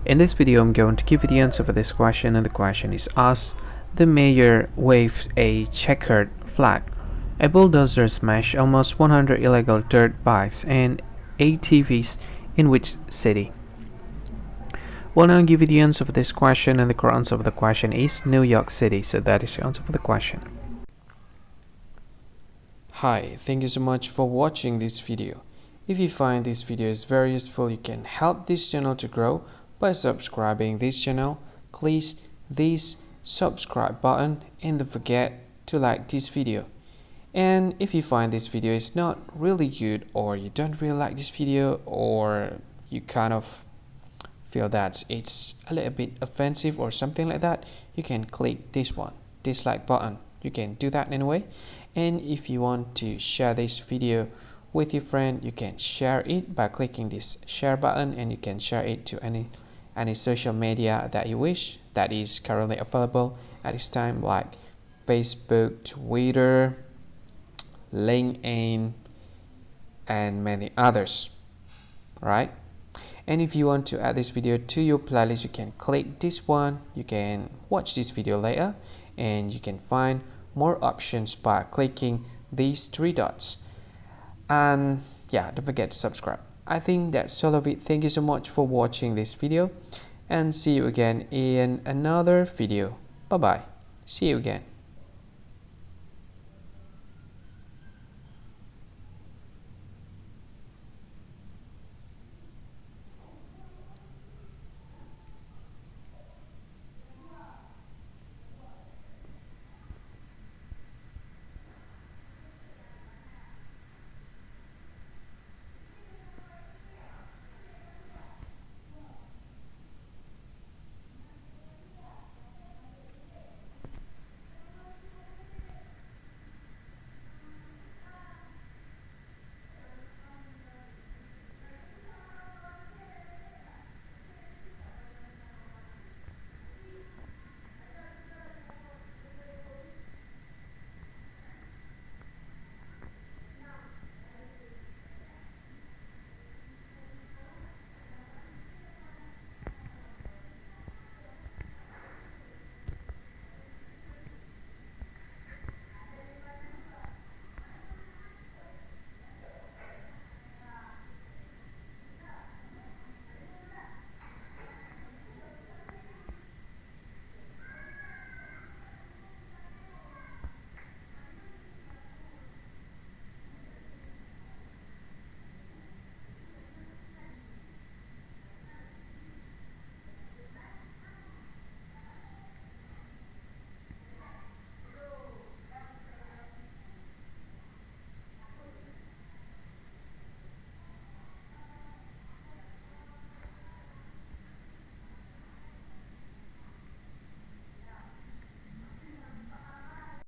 In this video, I'm going to give you the answer for this question, and the question is asked: the mayor waved a checkered flag. A bulldozer smashed almost 100 illegal dirt bikes and ATVs in which city? Well, now I'll give you the answer for this question, and the correct answer for the question is New York City. So that is the answer for the question. Hi, thank you so much for watching this video. If you find this video is very useful, you can help this channel to grow by subscribing this channel. Please this subscribe button and don't forget to like this video. And if you find this video is not really good, or you don't really like this video, or you kind of feel that it's a little bit offensive or something like that, you can click this one, dislike button. You can do that anyway. And if you want to share this video with your friend, you can share it by clicking this share button, and you can share it to any social media that you wish that is currently available at this time, like Facebook, Twitter, LinkedIn, and many others, right? And if you want to add this video to your playlist, you can click this one. You can watch this video later, and you can find more options by clicking these three dots. And yeah, don't forget to subscribe. I think that's all of it. Thank you so much for watching this video, and see you again in another video. Bye bye. See you again.